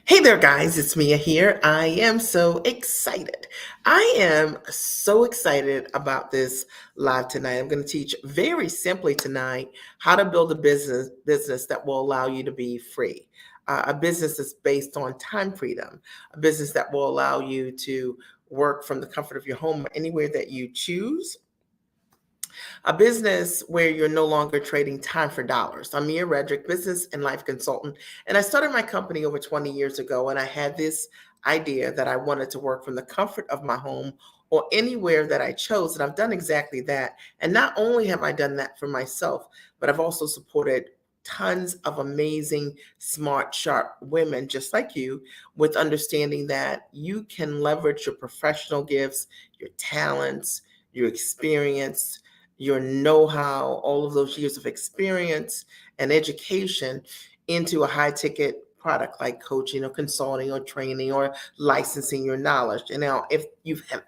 Hey there, guys. It's Mia here. I am so excited. I am so excited about this live tonight. I'm going to teach very simply tonight how to build a business that will allow you to be free. A business that's based on time freedom, a business that will allow you to work from the comfort of your home anywhere that you choose, a business where you're no longer trading time for dollars. I'm Mia Redrick, business and life consultant, and I started my company over 20 years ago. And I had this idea that I wanted to work from the comfort of my home or anywhere that I chose. And I've done exactly that. And not only have I done that for myself, but I've also supported tons of amazing, smart, sharp women just like you with understanding that you can leverage your professional gifts, your talents, your experience, your know-how, all of those years of experience and education into a high ticket product like coaching or consulting or training or licensing your knowledge. And now if you have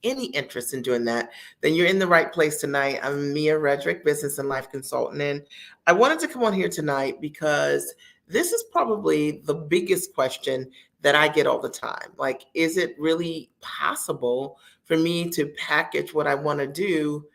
any interest in doing that, then you're in the right place tonight. I'm Mia Redrick, business and life consultant. And I wanted to come on here tonight because this is probably the biggest question that I get all the time. Like, is it really possible for me to package what I want to do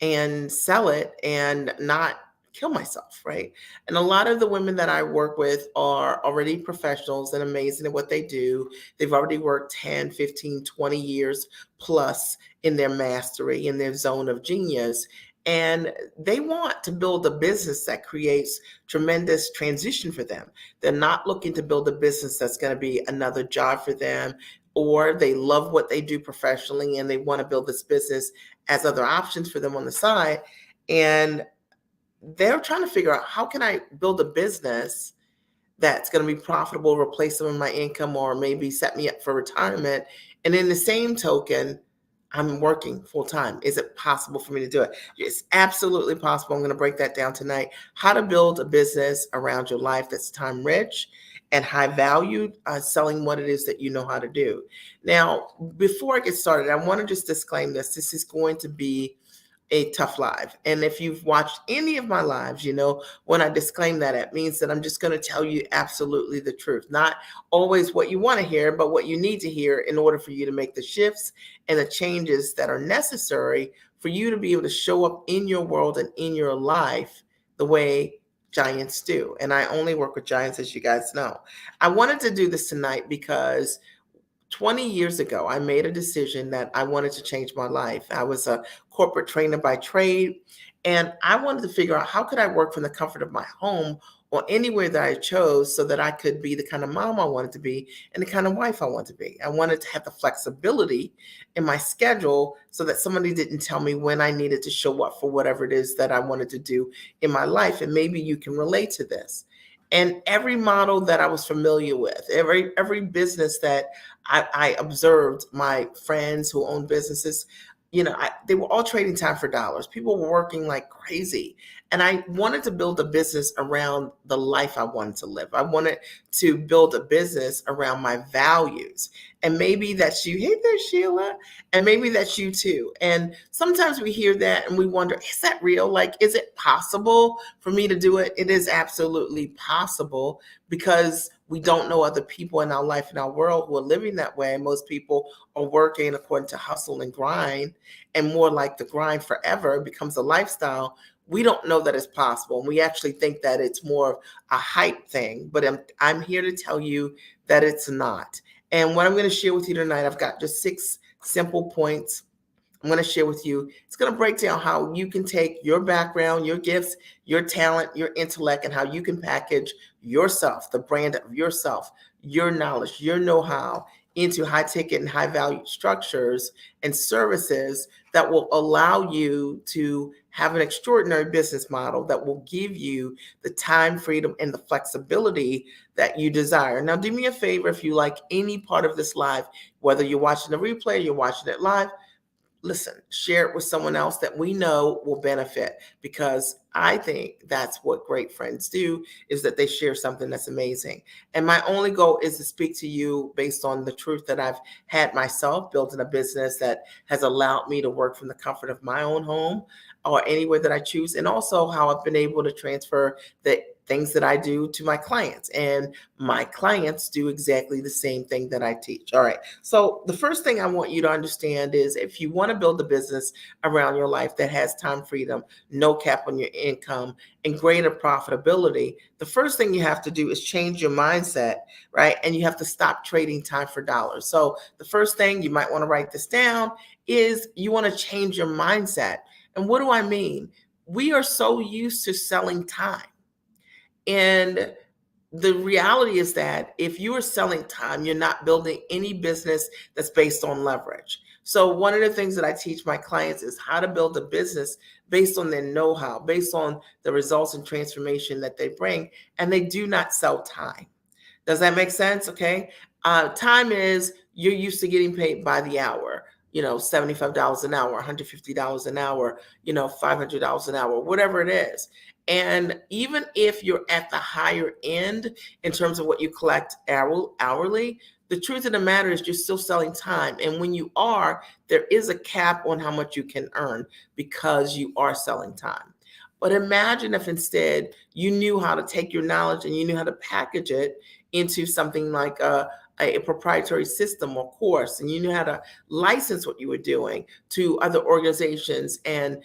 and sell it and not kill myself, right? And a lot of the women that I work with are already professionals and amazing at what they do. They've already worked 10, 15, 20 years plus in their mastery, in their zone of genius. And they want to build a business that creates tremendous transition for them. They're not looking to build a business that's going to be another job for them, or they love what they do professionally and they want to build this business as other options for them on the side. And they're trying to figure out, how can I build a business that's going to be profitable, replace some of my income, or maybe set me up for retirement. And in the same token, I'm working full time. Is it possible for me to do it? It's absolutely possible. I'm going to break that down tonight. How to build a business around your life that's time rich and high valued, selling what it is that you know how to do. Now, before I get started, I want to just disclaim this. This is going to be a tough live. And if you've watched any of my lives, you know, when I disclaim that, it means that I'm just going to tell you absolutely the truth. Not always what you want to hear, but what you need to hear in order for you to make the shifts and the changes that are necessary for you to be able to show up in your world and in your life the way giants do. And I only work with giants, as you guys know. I wanted to do this tonight because 20 years ago, I made a decision that I wanted to change my life. I was a corporate trainer by trade, and I wanted to figure out, how could I work from the comfort of my home or anywhere that I chose so that I could be the kind of mom I wanted to be and the kind of wife I wanted to be. I wanted to have the flexibility in my schedule so that somebody didn't tell me when I needed to show up for whatever it is that I wanted to do in my life. And maybe you can relate to this. And every model that I was familiar with, every business that I observed, my friends who own businesses, you know, they were all trading time for dollars. People were working like crazy. And I wanted to build a business around the life I wanted to live. I wanted to build a business around my values. And maybe that's you. Hey there, Sheila. And maybe that's you too. And sometimes we hear that and we wonder, is that real? Like, is it possible for me to do it? It is absolutely possible, because we don't know other people in our life, in our world, who are living that way. Most people are working according to hustle and grind, and more like the grind forever becomes a lifestyle. We don't know that it's possible. And we actually think that it's more of a hype thing, but I'm here to tell you that it's not. And what I'm going to share with you tonight, I've got just 6 simple points I'm going to share with you. It's going to break down how you can take your background, your gifts, your talent, your intellect, and how you can package yourself, the brand of yourself, your knowledge, your know-how, into high ticket and high value structures and services that will allow you to have an extraordinary business model that will give you the time freedom and the flexibility that you desire. Now, do me a favor, if you like any part of this live, whether you're watching the replay, you're watching it live, listen, share it with someone else that we know will benefit, because I think that's what great friends do, is that they share something that's amazing. And my only goal is to speak to you based on the truth that I've had myself, building a business that has allowed me to work from the comfort of my own home or anywhere that I choose, and also how I've been able to transfer the things that I do to my clients, and my clients do exactly the same thing that I teach. All right. So the first thing I want you to understand is if you want to build a business around your life that has time freedom, no cap on your income, and greater profitability, the first thing you have to do is change your mindset, right? And you have to stop trading time for dollars. So the first thing you might want to write this down is you want to change your mindset. And what do I mean? We are so used to selling time. And the reality is that if you are selling time, you're not building any business that's based on leverage. So, one of the things that I teach my clients is how to build a business based on their know how, based on the results and transformation that they bring. And they do not sell time. Does that make sense? Okay. Time is you're used to getting paid by the hour, $75 an hour, $150 an hour, $500 an hour, whatever it is. And even if you're at the higher end in terms of what you collect hourly, the truth of the matter is you're still selling time. And when you are, there is a cap on how much you can earn because you are selling time. But imagine if instead you knew how to take your knowledge and you knew how to package it into something like a proprietary system or course, and you knew how to license what you were doing to other organizations and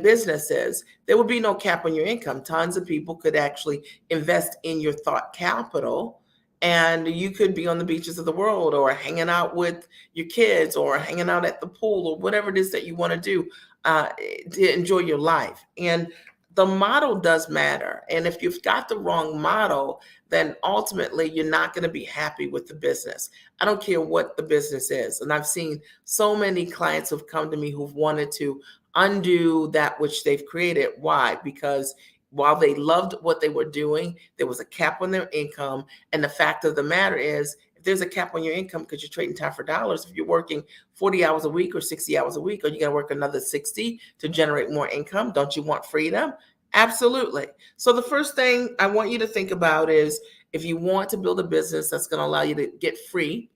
businesses. There would be no cap on your income. Tons of people could actually invest in your thought capital, and you could be on the beaches of the world or hanging out with your kids or hanging out at the pool or whatever it is that you want to do to enjoy your life. And the model does matter. And if you've got the wrong model, then ultimately you're not going to be happy with the business. I don't care what the business is. And I've seen so many clients who've come to me who've wanted to undo that which they've created. Why? Because while they loved what they were doing, there was a cap on their income. And the fact of the matter is, if there's a cap on your income because you're trading time for dollars, if you're working 40 hours a week or 60 hours a week, are you going to work another 60 to generate more income? Don't you want freedom? Absolutely. So the first thing I want you to think about is if you want to build a business that's going to allow you to get free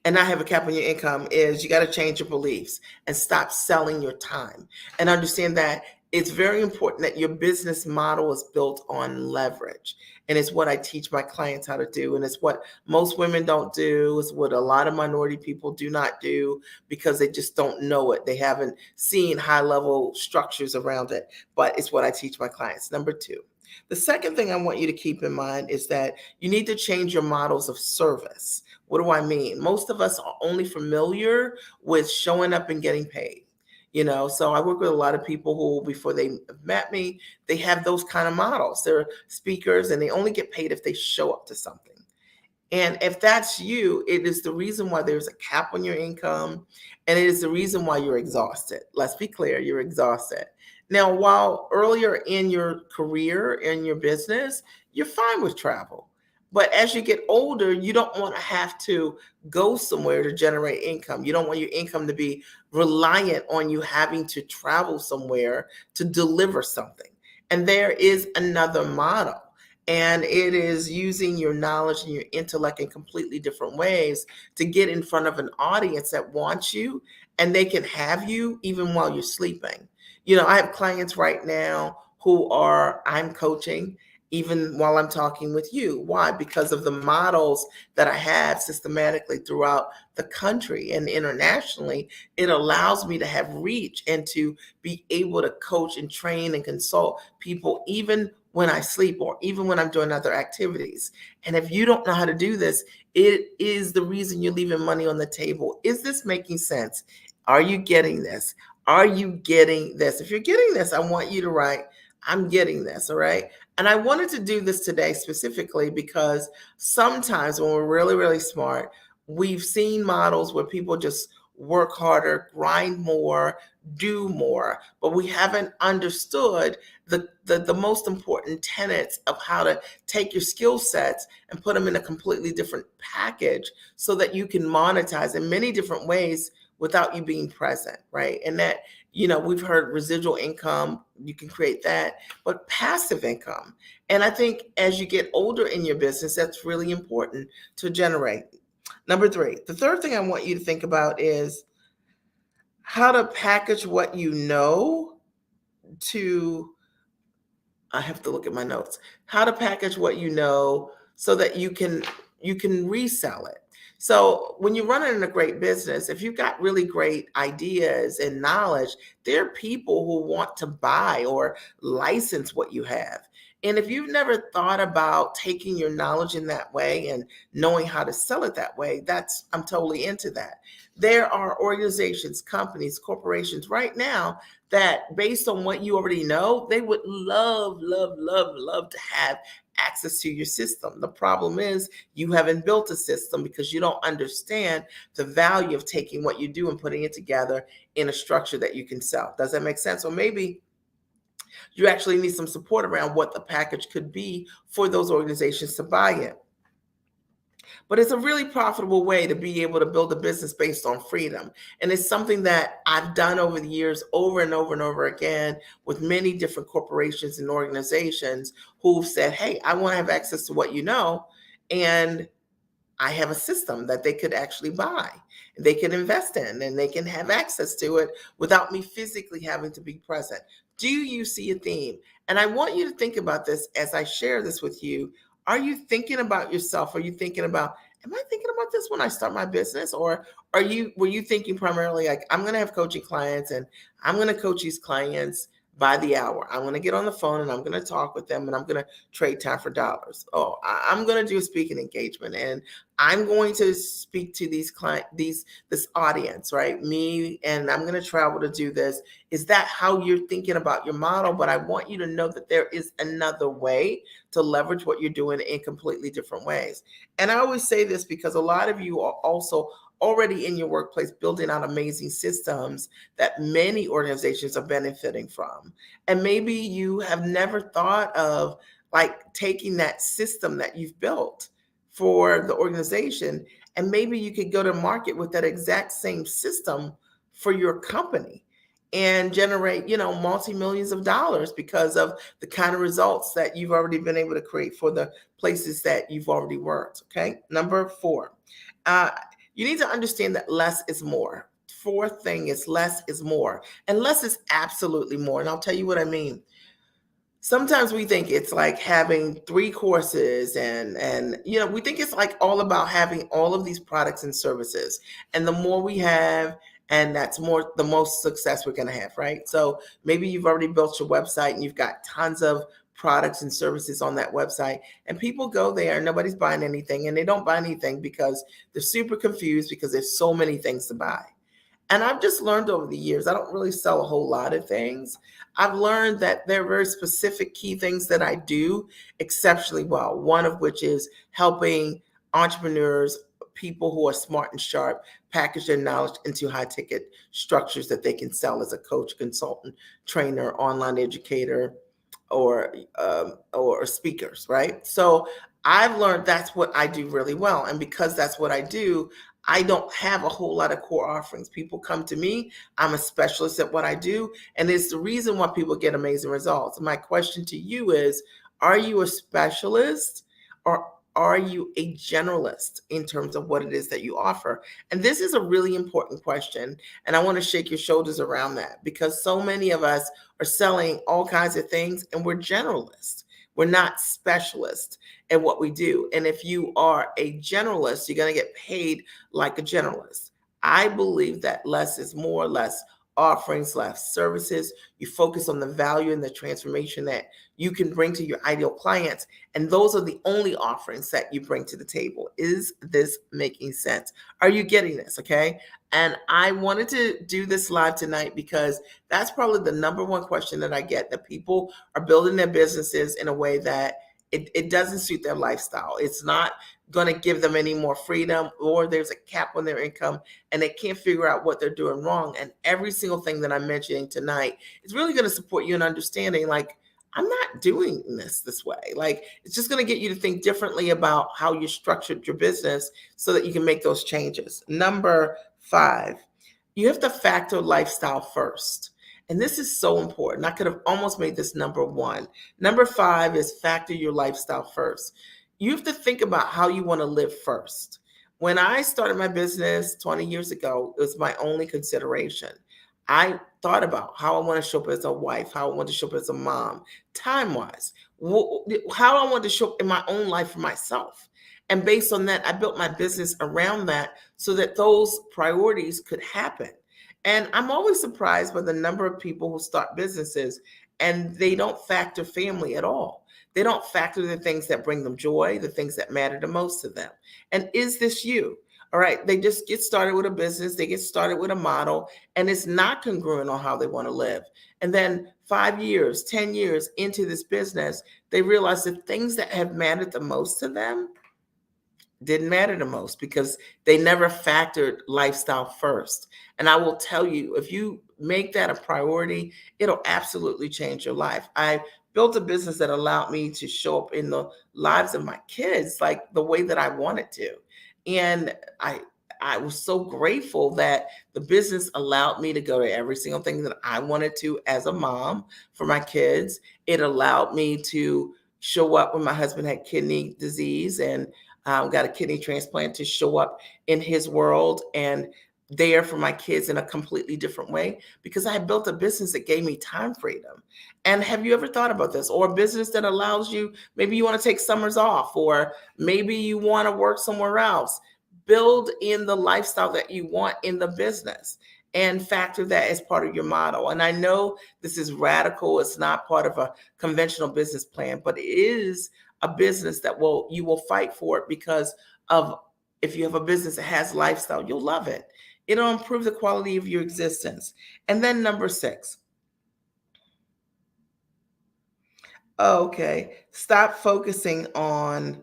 and not have a cap on your income, is you got to change your beliefs and stop selling your time and understand that it's very important that your business model is built on leverage. And it's what I teach my clients how to do. And it's what most women don't do. It's what a lot of minority people do not do because they just don't know it. They haven't seen high level structures around it. But it's what I teach my clients. Number two. The second thing I want you to keep in mind is that you need to change your models of service. What do I mean? Most of us are only familiar with showing up and getting paid. So I work with a lot of people who, before they met me, they have those kind of models. They're speakers and they only get paid if they show up to something. And if that's you, it is the reason why there's a cap on your income, and it is the reason why you're exhausted. Let's be clear, you're exhausted. Now, while earlier in your career, in your business, you're fine with travel. But as you get older, you don't want to have to go somewhere to generate income. You don't want your income to be reliant on you having to travel somewhere to deliver something. And there is another model. And it is using your knowledge and your intellect in completely different ways to get in front of an audience that wants you, and they can have you even while you're sleeping. I have clients right now who I'm coaching even while I'm talking with you. Why? Because of the models that I have systematically throughout the country and internationally. It allows me to have reach and to be able to coach and train and consult people even when I sleep or even when I'm doing other activities. And if you don't know how to do this, it is the reason you're leaving money on the table. Is this making sense? Are you getting this? Are you getting this? If you're getting this, I want you to write, I'm getting this, all right? And I wanted to do this today specifically because sometimes when we're really, really smart, we've seen models where people just work harder, grind more, do more, but we haven't understood the most important tenets of how to take your skill sets and put them in a completely different package so that you can monetize in many different ways without you being present, right? And that, we've heard residual income, you can create that, but passive income. And I think as you get older in your business, that's really important to generate. Number three, the third thing I want you to think about is how to package what you know to I have to look at my notes. How to package what you know so that you can resell it. So when you're running a great business, if you've got really great ideas and knowledge, there are people who want to buy or license what you have. And if you've never thought about taking your knowledge in that way and knowing how to sell it that way, that's I'm totally into that. There are organizations, companies, corporations right now that based on what you already know, they would love, love, love, love to have access to your system. The problem is you haven't built a system because you don't understand the value of taking what you do and putting it together in a structure that you can sell. Does that make sense? Or maybe you actually need some support around what the package could be for those organizations to buy it. But it's a really profitable way to be able to build a business based on freedom. And it's something that I've done over the years, over and over and over again, with many different corporations and organizations who've said, hey, I want to have access to what you know. And I have a system that they could actually buy, they can invest in, and they can have access to it without me physically having to be present. Do you see a theme? And I want you to think about this as I share this with you. Are you thinking about yourself? Are you thinking about, am I thinking about this when I start my business? Or were you thinking primarily like, I'm going to have coaching clients and I'm going to coach these clients by the hour. I'm going to get on the phone and I'm going to talk with them and I'm going to trade time for dollars. Oh, I'm going to do a speaking engagement and I'm going to speak to this audience, right? Me, and I'm going to travel to do this. Is that how you're thinking about your model? But I want you to know that there is another way to leverage what you're doing in completely different ways. And I always say this because a lot of you are also already in your workplace building out amazing systems that many organizations are benefiting from. And maybe you have never thought of like taking that system that you've built for the organization, and maybe you could go to market with that exact same system for your company and generate, multi-millions of dollars because of the kind of results that you've already been able to create for the places that you've already worked. Okay. Number 4, uh, you need to understand that less is more. Fourth thing is less is more, and less is absolutely more. And I'll tell you what I mean. Sometimes we think it's like having 3 courses and we think it's like all about having all of these products and services, and the more we have, and that's more the most success we're going to have, right? So maybe you've already built your website and you've got tons of products and services on that website, and people go there and nobody's buying anything, and they don't buy anything because they're super confused because there's so many things to buy. And I've just learned over the years, I don't really sell a whole lot of things. I've learned that there are very specific key things that I do exceptionally well, one of which is helping entrepreneurs, people who are smart and sharp, package their knowledge into high ticket structures that they can sell as a coach, consultant, trainer, online educator, or speakers, right? So I've learned that's what I do really well. And because that's what I do, I don't have a whole lot of core offerings. People come to me. I'm a specialist at what I do. And it's the reason why people get amazing results. My question to you is, are you a specialist or are you a generalist in terms of what it is that you offer? And this is a really important question. And I want to shake your shoulders around that because so many of us are selling all kinds of things and we're generalists. We're not specialists at what we do. And if you are a generalist, you're going to get paid like a generalist. I believe that less is more, less offerings, less services. You focus on the value and the transformation that you can bring to your ideal clients. And those are the only offerings that you bring to the table. Is this making sense? Are you getting this? Okay. And I wanted to do this live tonight because that's probably the number one question that I get, that people are building their businesses in a way that it doesn't suit their lifestyle. It's not going to give them any more freedom, or there's a cap on their income and they can't figure out what they're doing wrong. And every single thing that I'm mentioning tonight is really going to support you in understanding, like, I'm not doing this way. Like, it's just going to get you to think differently about how you structured your business so that you can make those changes. Number 5, you have to factor lifestyle first. And this is so important. I could have almost made this number 1. Number 5 is factor your lifestyle first. You have to think about how you want to live first. When I started my business 20 years ago, it was my only consideration. I thought about how I want to show up as a wife, how I want to show up as a mom, time wise, how I want to show up in my own life for myself. And based on that, I built my business around that so that those priorities could happen. And I'm always surprised by the number of people who start businesses and they don't factor family at all. They don't factor the things that bring them joy, the things that matter the most to them. And is this you? All right, they just get started with a business, they get started with a model, and it's not congruent on how they want to live. And then 5 years, 10 years into this business, they realize the things that have mattered the most to them didn't matter the most because they never factored lifestyle first. And I will tell you, if you make that a priority, it'll absolutely change your life. I built a business that allowed me to show up in the lives of my kids like the way that I wanted to. And I was so grateful that the business allowed me to go to every single thing that I wanted to as a mom for my kids. It allowed me to show up when my husband had kidney disease and got a kidney transplant, to show up in his world and there for my kids in a completely different way because I built a business that gave me time freedom. And have you ever thought about this? Or a business that allows you, maybe you want to take summers off, or maybe you want to work somewhere else. Build in the lifestyle that you want in the business and factor that as part of your model. And I know this is radical. It's not part of a conventional business plan, but it is a business that you will fight for it because of, if you have a business that has lifestyle, you'll love it. It'll improve the quality of your existence. And then number 6. Okay. Stop focusing on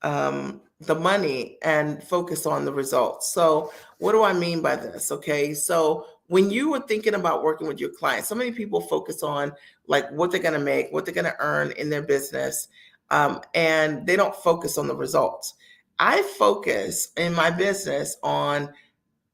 the money and focus on the results. So, what do I mean by this? Okay. So, when you were thinking about working with your clients, so many people focus on like what they're going to make, what they're going to earn in their business, and they don't focus on the results. I focus in my business on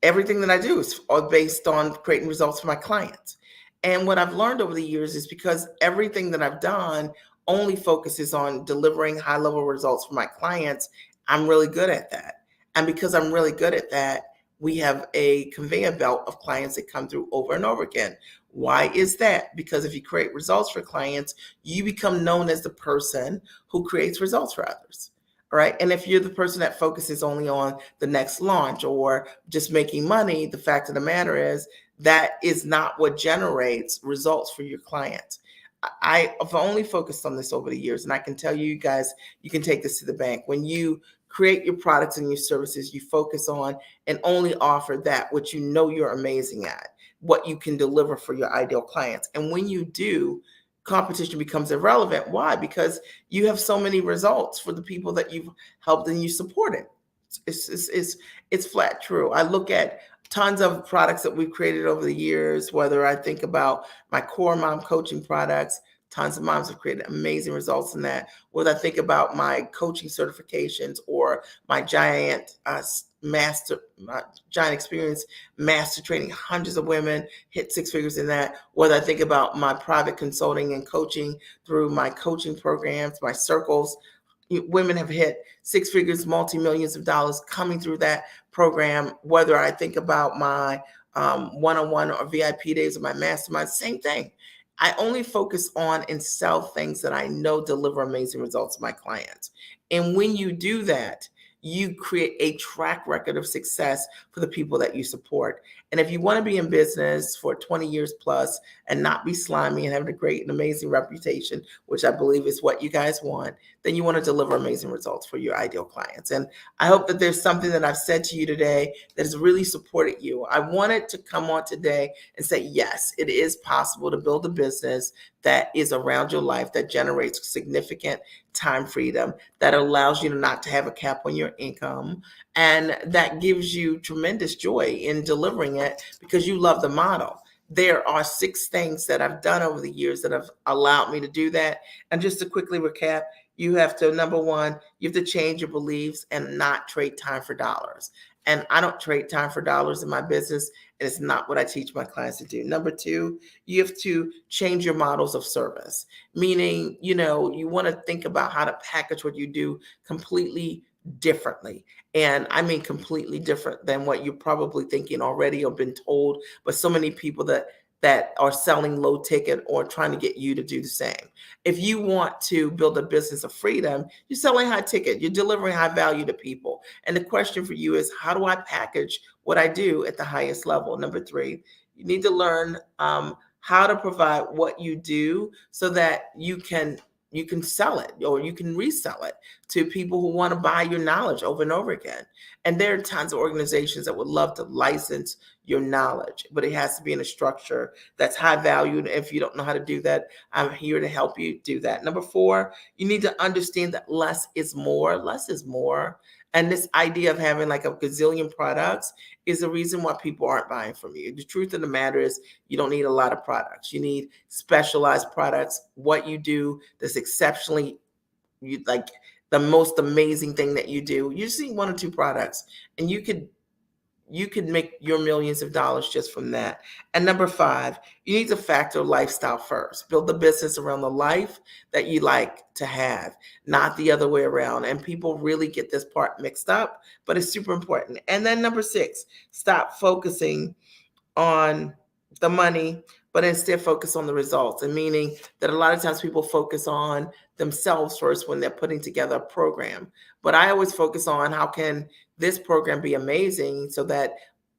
everything that I do is all based on creating results for my clients. And what I've learned over the years is because everything that I've done only focuses on delivering high level results for my clients, I'm really good at that. And because I'm really good at that, we have a conveyor belt of clients that come through over and over again. Why is that? Because if you create results for clients, you become known as the person who creates results for others. All right. And if you're the person that focuses only on the next launch or just making money, the fact of the matter is that is not what generates results for your clients. I've only focused on this over the years, and I can tell you guys, you can take this to the bank. When you create your products and your services, you focus on and only offer that which you know you're amazing at, what you can deliver for your ideal clients. And when you do, competition becomes irrelevant. Why? Because you have so many results for the people that you've helped and you supported. It's flat true. I look at tons of products that we've created over the years, whether I think about my core mom coaching products, tons of moms have created amazing results in that. Whether I think about my coaching certifications or my giant experience master training, hundreds of women hit 6 figures in that. Whether I think about my private consulting and coaching through my coaching programs, my circles, women have hit 6 figures, multi-millions of dollars coming through that program. Whether I think about my one-on-one or VIP days of my mastermind, same thing. I only focus on and sell things that I know deliver amazing results to my clients. And when you do that, you create a track record of success for the people that you support. And if you want to be in business for 20 years plus and not be slimy and having a great and amazing reputation, which I believe is what you guys want, then you want to deliver amazing results for your ideal clients. And I hope that there's something that I've said to you today that has really supported you. I wanted to come on today and say, yes, it is possible to build a business that is around your life, that generates significant time freedom, that allows you to not to have a cap on your income, and that gives you tremendous joy in delivering it because you love the model. There are 6 things that I've done over the years that have allowed me to do that. And just to quickly recap, you have to, number 1, you have to change your beliefs and not trade time for dollars. And I don't trade time for dollars in my business. And it's not what I teach my clients to do. Number 2, you have to change your models of service, meaning, you want to think about how to package what you do completely differently. And I mean completely different than what you're probably thinking already or been told. But so many people that that are selling low ticket or trying to get you to do the same. If you want to build a business of freedom, you're selling high ticket, you're delivering high value to people. And the question for you is, how do I package what I do at the highest level? Number three, you need to learn how to provide what you do so that you can sell it or you can resell it to people who want to buy your knowledge over and over again. And there are tons of organizations that would love to license your knowledge, but it has to be in a structure that's high value. And if you don't know how to do that, I'm here to help you do that. Number four, you need to understand that less is more. Less is more. And this idea of having like a gazillion products is the reason why people aren't buying from you. The truth of the matter is you don't need a lot of products. You need specialized products. What you do that's exceptionally, you like the most amazing thing that you do. You just need one or two products and you could make your millions of dollars just from that. And number five, you need to factor lifestyle first. Build the business around the life that you like to have, not the other way around. And people really get this part mixed up, but it's super important. And then number six, stop focusing on the money, but instead focus on the results. And meaning that a lot of times people focus on themselves first when they're putting together a program. But I always focus on how can this program be amazing so that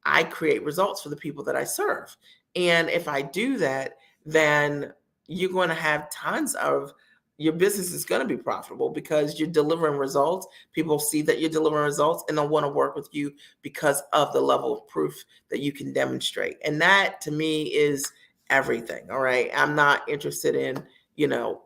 I create results for the people that I serve. And if I do that, then you're going to have tons of your business is going to be profitable because you're delivering results. People see that you're delivering results and they'll want to work with you because of the level of proof that you can demonstrate. And that to me is everything. All right. I'm not interested in,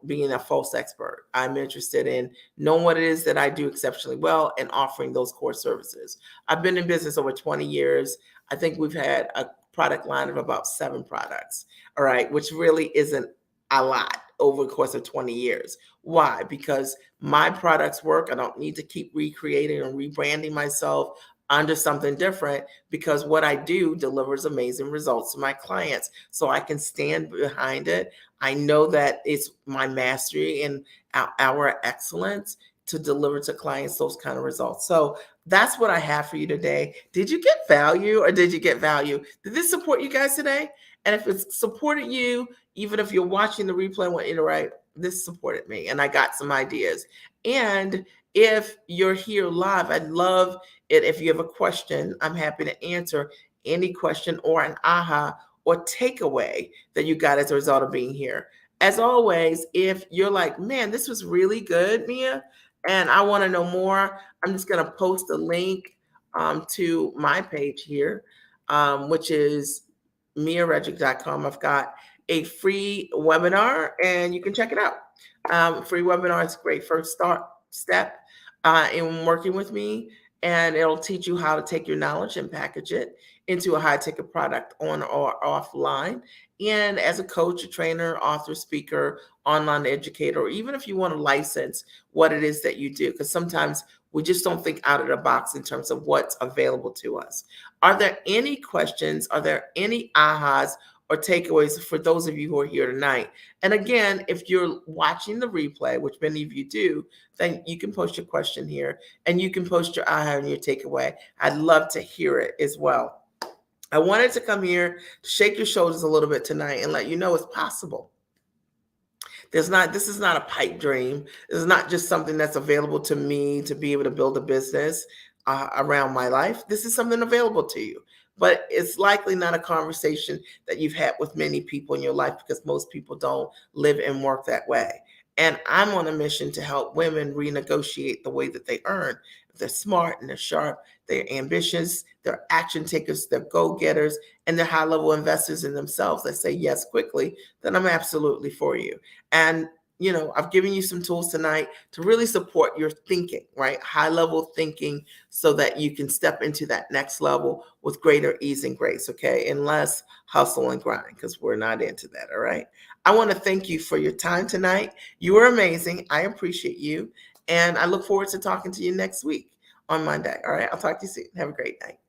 being a false expert. I'm interested in knowing what it is that I do exceptionally well and offering those core services. I've been in business over 20 years. I think we've had a product line of about 7 products. All right. Which really isn't a lot over the course of 20 years. Why? Because my products work. I don't need to keep recreating or rebranding myself under something different because what I do delivers amazing results to my clients. So I can stand behind it. I know that it's my mastery and our excellence to deliver to clients those kind of results. So that's what I have for you today. Did you get value or did you get value? Did this support you guys today? And if it's supported you, even if you're watching the replay and want to write, this supported me and I got some ideas. And if you're here live, I'd love it. If you have a question, I'm happy to answer any question or an aha or takeaway that you got as a result of being here. As always, if you're like, man, this was really good, Mia, and I want to know more, I'm just going to post a link to my page here, which is miaredrick.com. I've got a free webinar and you can check it out. Free webinar is a great first step in working with me, and it'll teach you how to take your knowledge and package it into a high ticket product on or offline. And as a coach, a trainer, author, speaker, online educator, or even if you want to license what it is that you do, because sometimes we just don't think out of the box in terms of what's available to us. Are there any questions? Are there any ahas or takeaways for those of you who are here tonight? And again, if you're watching the replay, which many of you do, then you can post your question here and you can post your aha and your takeaway. I'd love to hear it as well. I wanted to come here to shake your shoulders a little bit tonight and let you know it's possible. This is not a pipe dream. This is not just something that's available to me to be able to build a business around my life. This is something available to you, but it's likely not a conversation that you've had with many people in your life because most people don't live and work that way. And I'm on a mission to help women renegotiate the way that they earn. They're smart and they're sharp, they're ambitious, they're action takers, they're go-getters, and they're high-level investors in themselves that say yes quickly, then I'm absolutely for you. And I've given you some tools tonight to really support your thinking, right? High-level thinking so that you can step into that next level with greater ease and grace, okay? And less hustle and grind because we're not into that, all right? I want to thank you for your time tonight. You were amazing. I appreciate you. And I look forward to talking to you next week on Monday. All right. I'll talk to you soon. Have a great night.